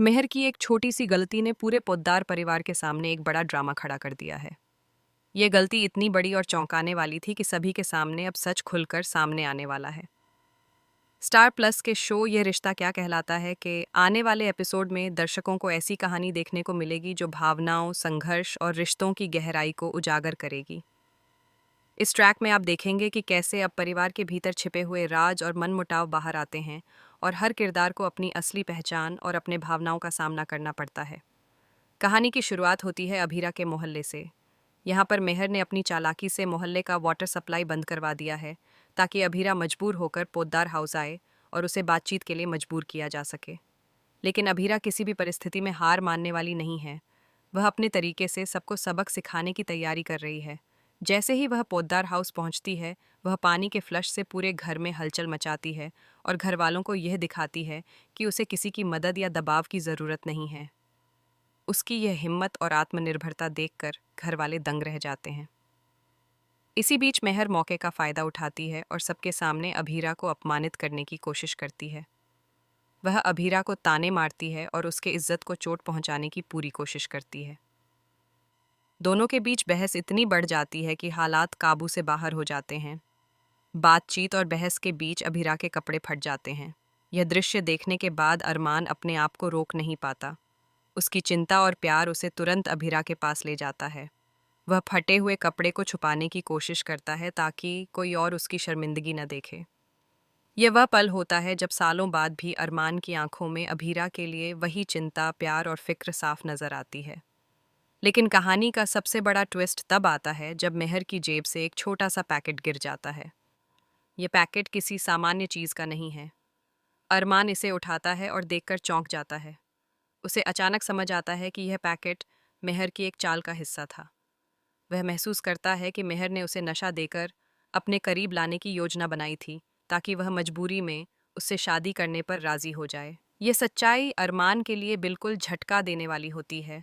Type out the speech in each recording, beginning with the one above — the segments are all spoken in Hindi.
मेहर की एक छोटी सी गलती ने पूरे पोद्दार परिवार के सामने एक बड़ा ड्रामा खड़ा कर दिया है। ये गलती इतनी बड़ी और चौंकाने वाली थी कि सभी के सामने अब सच खुलकर सामने आने वाला है। स्टार प्लस के शो ये रिश्ता क्या कहलाता है कि आने वाले एपिसोड में दर्शकों को ऐसी कहानी देखने को मिलेगी जो भावनाओं, संघर्ष और रिश्तों की गहराई को उजागर करेगी। इस ट्रैक में आप देखेंगे कि कैसे अब परिवार के भीतर छिपे हुए राज और मनमुटाव बाहर आते हैं और हर किरदार को अपनी असली पहचान और अपने भावनाओं का सामना करना पड़ता है। कहानी की शुरुआत होती है अभीरा के मोहल्ले से। यहाँ पर मेहर ने अपनी चालाकी से मोहल्ले का वाटर सप्लाई बंद करवा दिया है ताकि अभीरा मजबूर होकर पोद्दार हाउस आए और उसे बातचीत के लिए मजबूर किया जा सके। लेकिन अभीरा किसी भी परिस्थिति में हार मानने वाली नहीं है। वह अपने तरीके से सबको सबक सिखाने की तैयारी कर रही है। जैसे ही वह पोद्दार हाउस पहुंचती है, वह पानी के फ्लश से पूरे घर में हलचल मचाती है और घर वालों को यह दिखाती है कि उसे किसी की मदद या दबाव की ज़रूरत नहीं है। उसकी यह हिम्मत और आत्मनिर्भरता देखकर घर वाले दंग रह जाते हैं। इसी बीच मेहर मौके का फ़ायदा उठाती है और सबके सामने अभीरा को अपमानित करने की कोशिश करती है। वह अभीरा को ताने मारती है और उसके इज्जत को चोट पहुंचाने की पूरी कोशिश करती है। दोनों के बीच बहस इतनी बढ़ जाती है कि हालात काबू से बाहर हो जाते हैं। बातचीत और बहस के बीच अभीरा के कपड़े फट जाते हैं। यह दृश्य देखने के बाद अरमान अपने आप को रोक नहीं पाता। उसकी चिंता और प्यार उसे तुरंत अभीरा के पास ले जाता है। वह फटे हुए कपड़े को छुपाने की कोशिश करता है ताकि कोई और उसकी शर्मिंदगी न देखे। यह वह पल होता है जब सालों बाद भी अरमान की आंखों में अभीरा के लिए वही चिंता, प्यार और फिक्र साफ नजर आती है। लेकिन कहानी का सबसे बड़ा ट्विस्ट तब आता है जब मेहर की जेब से एक छोटा सा पैकेट गिर जाता है। यह पैकेट किसी सामान्य चीज का नहीं है। अरमान इसे उठाता है और देखकर चौंक जाता है। उसे अचानक समझ आता है कि यह पैकेट मेहर की एक चाल का हिस्सा था। वह महसूस करता है कि मेहर ने उसे नशा देकर अपने करीब लाने की योजना बनाई थी ताकि वह मजबूरी में उससे शादी करने पर राजी हो जाए। यह सच्चाई अरमान के लिए बिल्कुल झटका देने वाली होती है।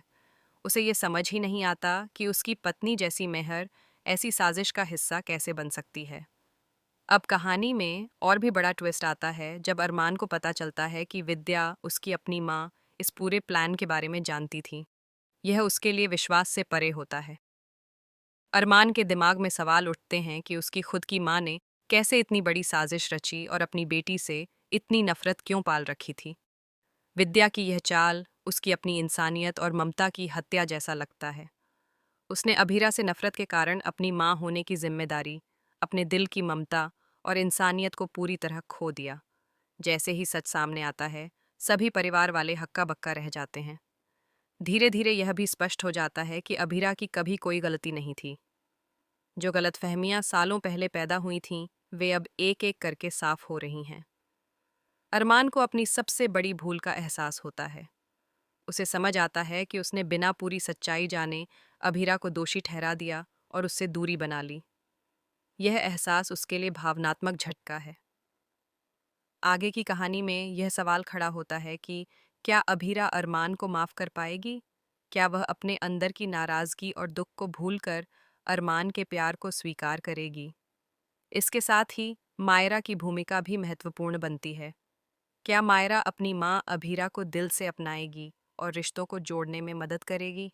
उसे यह समझ ही नहीं आता कि उसकी पत्नी जैसी मेहर ऐसी साजिश का हिस्सा कैसे बन सकती है। अब कहानी में और भी बड़ा ट्विस्ट आता है जब अरमान को पता चलता है कि विद्या, उसकी अपनी माँ, इस पूरे प्लान के बारे में जानती थी। यह उसके लिए विश्वास से परे होता है। अरमान के दिमाग में सवाल उठते हैं कि उसकी खुद की माँ ने कैसे इतनी बड़ी साजिश रची और अपनी बेटी से इतनी नफरत क्यों पाल रखी थी। विद्या की यह चाल उसकी अपनी इंसानियत और ममता की हत्या जैसा लगता है। उसने अभीरा से नफरत के कारण अपनी माँ होने की जिम्मेदारी, अपने दिल की ममता और इंसानियत को पूरी तरह खो दिया। जैसे ही सच सामने आता है, सभी परिवार वाले हक्का बक्का रह जाते हैं। धीरे धीरे यह भी स्पष्ट हो जाता है कि अभीरा की कभी कोई गलती नहीं थी। जो गलतफहमियां सालों पहले पैदा हुई थीं, वे अब एक एक करके साफ हो रही हैं। अरमान को अपनी सबसे बड़ी भूल का एहसास होता है। उसे समझ आता है कि उसने बिना पूरी सच्चाई जाने अभीरा को दोषी ठहरा दिया और उससे दूरी बना ली। यह एहसास उसके लिए भावनात्मक झटका है। आगे की कहानी में यह सवाल खड़ा होता है कि क्या अभीरा अरमान को माफ कर पाएगी? क्या वह अपने अंदर की नाराजगी और दुख को भूलकर अरमान के प्यार को स्वीकार करेगी? इसके साथ ही मायरा की भूमिका भी महत्वपूर्ण बनती है। क्या मायरा अपनी माँ अभीरा को दिल से अपनाएगी और रिश्तों को जोड़ने में मदद करेगी,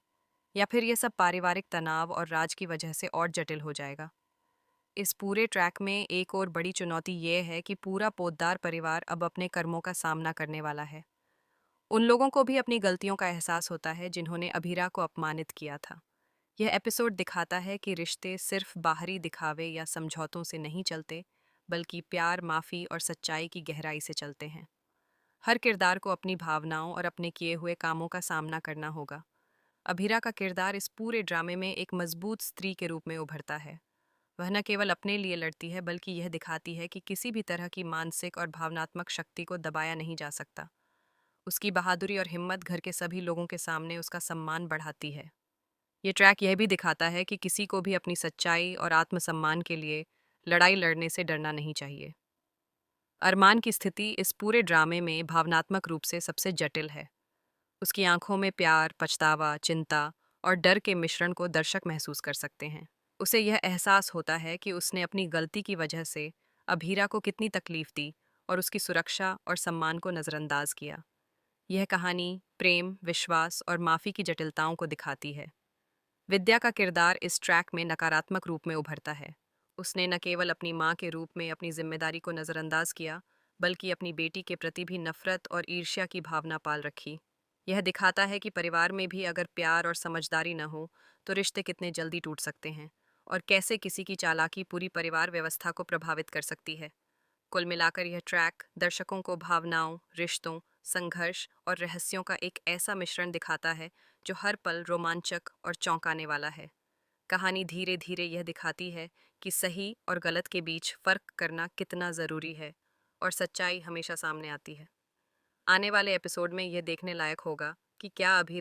या फिर यह सब पारिवारिक तनाव और राज की वजह से और जटिल हो जाएगा? इस पूरे ट्रैक में एक और बड़ी चुनौती यह है कि पूरा पोद्दार परिवार अब अपने कर्मों का सामना करने वाला है। उन लोगों को भी अपनी गलतियों का एहसास होता है जिन्होंने अभीरा को अपमानित किया था। यह एपिसोड दिखाता है कि रिश्ते सिर्फ बाहरी दिखावे या समझौतों से नहीं चलते, बल्कि प्यार, माफ़ी और सच्चाई की गहराई से चलते हैं। हर किरदार को अपनी भावनाओं और अपने किए हुए कामों का सामना करना होगा। अभीरा का किरदार इस पूरे ड्रामे में एक मजबूत स्त्री के रूप में उभरता है। वह न केवल अपने लिए लड़ती है, बल्कि यह दिखाती है कि किसी भी तरह की मानसिक और भावनात्मक शक्ति को दबाया नहीं जा सकता। उसकी बहादुरी और हिम्मत घर के सभी लोगों के सामने उसका सम्मान बढ़ाती है। ये ट्रैक यह भी दिखाता है कि किसी को भी अपनी सच्चाई और आत्मसम्मान के लिए लड़ाई लड़ने से डरना नहीं चाहिए। अरमान की स्थिति इस पूरे ड्रामे में भावनात्मक रूप से सबसे जटिल है। उसकी आंखों में प्यार, पछतावा, चिंता और डर के मिश्रण को दर्शक महसूस कर सकते हैं। उसे यह एहसास होता है कि उसने अपनी गलती की वजह से अभीरा को कितनी तकलीफ दी और उसकी सुरक्षा और सम्मान को नज़रअंदाज किया। यह कहानी प्रेम, विश्वास और माफ़ी की जटिलताओं को दिखाती है। विद्या का किरदार इस ट्रैक में नकारात्मक रूप में उभरता है। उसने न केवल अपनी माँ के रूप में अपनी जिम्मेदारी को नज़रअंदाज किया, बल्कि अपनी बेटी के प्रति भी नफरत और ईर्ष्या की भावना पाल रखी। यह दिखाता है कि परिवार में भी अगर प्यार और समझदारी न हो, तो रिश्ते कितने जल्दी टूट सकते हैं और कैसे किसी की चालाकी पूरी परिवार व्यवस्था को प्रभावित कर सकती है। कुल मिलाकर यह ट्रैक दर्शकों को भावनाओं, रिश्तों, संघर्ष और रहस्यों का एक ऐसा मिश्रण दिखाता है जो हर पल रोमांचक और चौंकाने वाला है। कहानी धीरे धीरे यह दिखाती है कि सही और गलत के बीच फर्क करना कितना ज़रूरी है और सच्चाई हमेशा सामने आती है। आने वाले एपिसोड में यह देखने लायक होगा कि क्या अभी